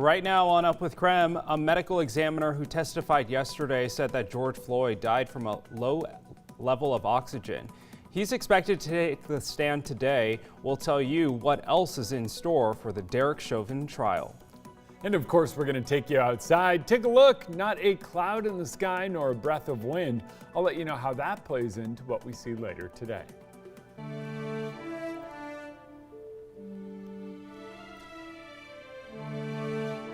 Right now on Up with KREM, a medical examiner who testified yesterday said that George Floyd died from a low level of oxygen. He's expected to take the stand today. We'll tell you what else is in store for the Derek Chauvin trial. And of course, we're going to take you outside. Take a look. Not a cloud in the sky nor a breath of wind. I'll let you know how that plays into what we see later today.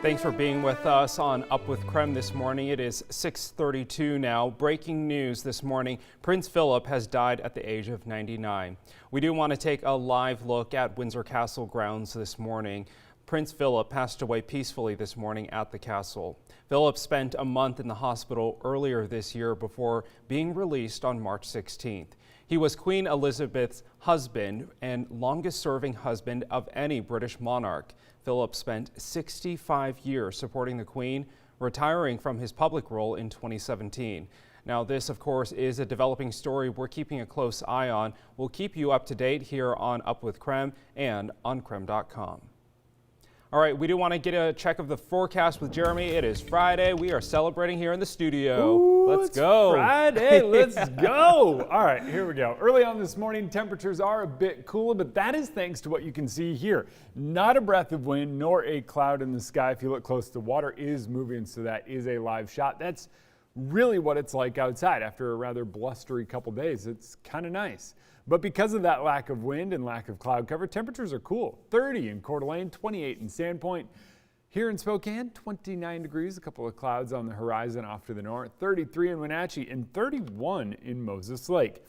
Thanks for being with us on Up with KREM this morning. It is 6:32 now. Breaking news this morning, Prince Philip has died at the age of 99. We do want to take a live look at Windsor Castle grounds this morning. Prince Philip passed away peacefully this morning at the castle. Philip spent a month in the hospital earlier this year before being released on March 16th. He was Queen Elizabeth's husband and longest-serving husband of any British monarch. Philip spent 65 years supporting the Queen, retiring from his public role in 2017. Now, this, of course, is a developing story we're keeping a close eye on. We'll keep you up to date here on Up with KREM and on KREM.com. All right, we do want to get a check of the forecast with Jeremy. It is Friday. We are celebrating here in the studio. Ooh, let's go. Friday, let's go. All right, here we go. Early on this morning, temperatures are a bit cooler, but that is thanks to what you can see here. Not a breath of wind nor a cloud in the sky. If you look close, the water is moving, so that is a live shot. That's really what it's like outside after a rather blustery couple days. It's kind of nice. But because of that lack of wind and lack of cloud cover, temperatures are cool. 30 in Coeur d'Alene, 28 in Sandpoint. Here in Spokane, 29 degrees, a couple of clouds on the horizon off to the north, 33 in Wenatchee, and 31 in Moses Lake.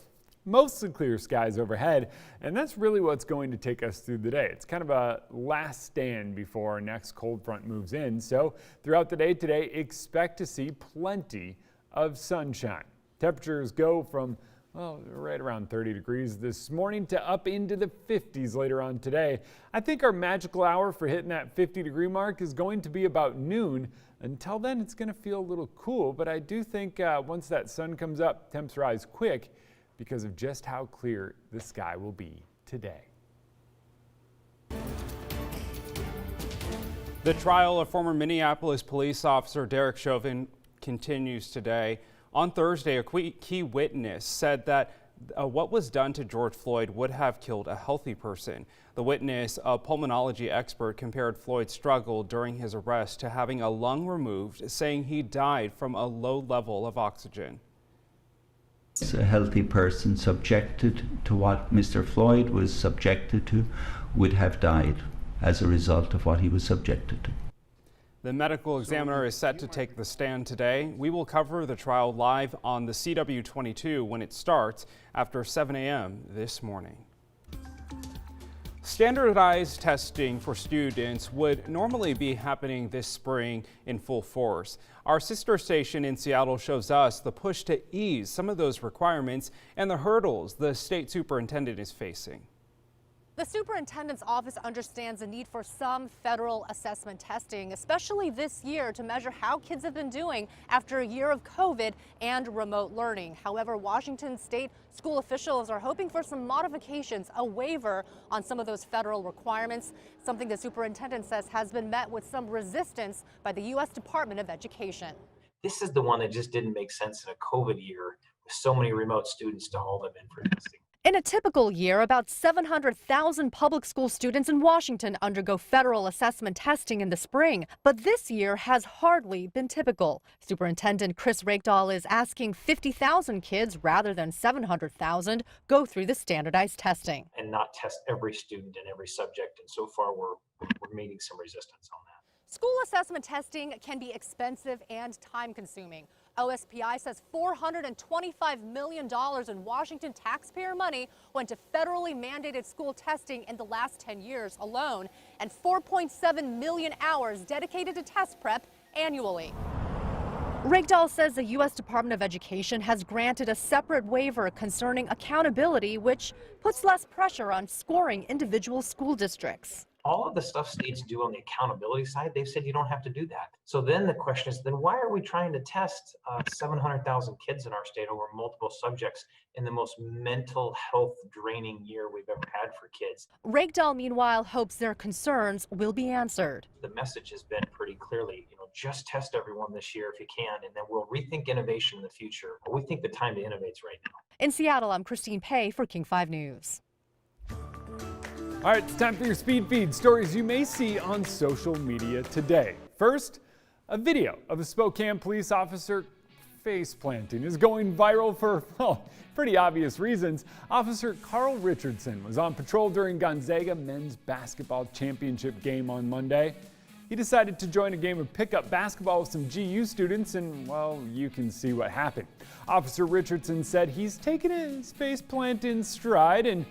Mostly clear skies overhead, and that's really what's going to take us through the day. It's kind of a last stand before our next cold front moves in. So throughout the day today, expect to see plenty of sunshine. Temperatures go from right around 30 degrees this morning to up into the 50s later on today. I think our magical hour for hitting that 50-degree mark is going to be about noon. Until then, it's going to feel a little cool, but I do think once that sun comes up, temps rise quick because of just how clear the sky will be today. The trial of former Minneapolis police officer Derek Chauvin continues today. On Thursday, a key witness said that what was done to George Floyd would have killed a healthy person. The witness, a pulmonology expert, compared Floyd's struggle during his arrest to having a lung removed, saying he died from a low level of oxygen. A healthy person subjected to what Mr. Floyd was subjected to would have died as a result of what he was subjected to. The medical examiner is set to take the stand today. We will cover the trial live on the CW22 when it starts after 7 a.m. this morning. Standardized testing for students would normally be happening this spring in full force. Our sister station in Seattle shows us the push to ease some of those requirements and the hurdles the state superintendent is facing. The superintendent's office understands the need for some federal assessment testing, especially this year, to measure how kids have been doing after a year of COVID and remote learning. However, Washington state school officials are hoping for some modifications, a waiver on some of those federal requirements, something the superintendent says has been met with some resistance by the U.S. Department of Education. This is the one that just didn't make sense in a COVID year with so many remote students to haul them in for testing. In a typical year, about 700,000 public school students in Washington undergo federal assessment testing in the spring, but this year has hardly been typical. Superintendent Chris Rakedahl is asking 50,000 kids rather than 700,000 go through the standardized testing. And not test every student and every subject, and so far we're meeting some resistance on that. School assessment testing can be expensive and time-consuming. OSPI says $425 million in Washington taxpayer money went to federally mandated school testing in the last 10 years alone, and 4.7 million hours dedicated to test prep annually. Rakedahl says the U.S. Department of Education has granted a separate waiver concerning accountability, which puts less pressure on scoring individual school districts. All of the stuff states do on the accountability side, they've said you don't have to do that. So then the question is, then why are we trying to test 700,000 kids in our state over multiple subjects in the most mental health draining year we've ever had for kids? Rakedahl, meanwhile, hopes their concerns will be answered. The message has been pretty clearly, just test everyone this year if you can, and then we'll rethink innovation in the future. But we think the time to innovate is right now. In Seattle, I'm Christine Pei for King 5 News. All right, it's time for your speed feed. Stories you may see on social media today. First, a video of a Spokane police officer face planting is going viral for, well, pretty obvious reasons. Officer Carl Richardson was on patrol during Gonzaga men's basketball championship game on Monday. He decided to join a game of pickup basketball with some GU students, and, well, you can see what happened. Officer Richardson said he's taken his face plant in stride, and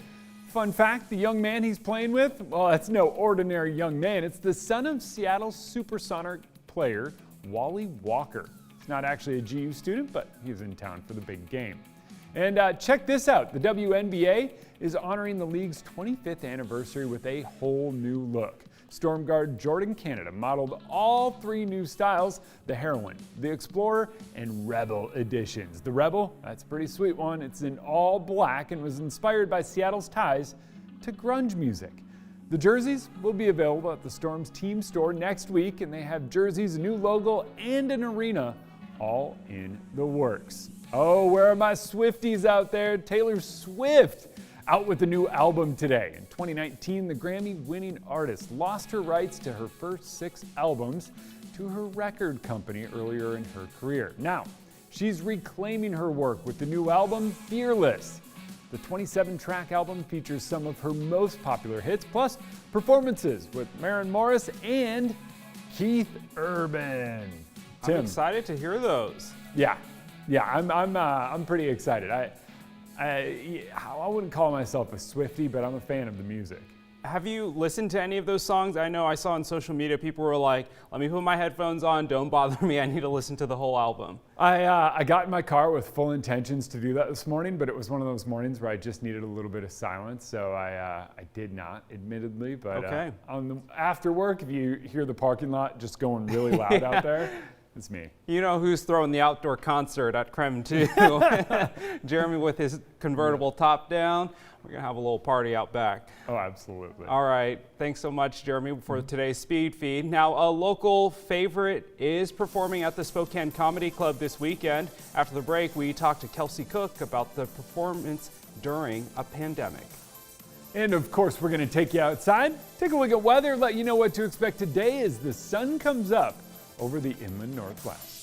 fun fact, the young man he's playing with, well, that's no ordinary young man. It's the son of Seattle's Supersonic player, Wally Walker. He's not actually a GU student, but he was in town for the big game. And check this out. The WNBA is honoring the league's 25th anniversary with a whole new look. Storm guard Jordan Canada modeled all 3 new styles, the Heroine, the Explorer, and Rebel editions. The Rebel, that's a pretty sweet one. It's in all black and was inspired by Seattle's ties to grunge music. The jerseys will be available at the Storm's team store next week, and they have jerseys, a new logo, and an arena all in the works. Oh, where are my Swifties out there? Taylor Swift out with a new album today. In 2019, the Grammy-winning artist lost her rights to her first 6 albums to her record company earlier in her career. Now, she's reclaiming her work with the new album, Fearless. The 27-track album features some of her most popular hits, plus performances with Maren Morris and Keith Urban. Tim. I'm excited to hear those. Yeah, I'm pretty excited. I wouldn't call myself a Swiftie, but I'm a fan of the music. Have you listened to any of those songs? I know I saw on social media people were like, let me put my headphones on, don't bother me, I need to listen to the whole album. I got in my car with full intentions to do that this morning, but it was one of those mornings where I just needed a little bit of silence, so I did not, admittedly. But okay. After work, if you hear the parking lot just going really loud out there, it's me. You know who's throwing the outdoor concert at KREM too? Jeremy with his convertible top down. We're going to have a little party out back. Oh, absolutely. All right. Thanks so much, Jeremy, for today's speed feed. Now, a local favorite is performing at the Spokane Comedy Club this weekend. After the break, we talked to Kelsey Cook about the performance during a pandemic. And of course, we're going to take you outside, take a look at weather, let you know what to expect today as the sun comes up over the inland Northwest.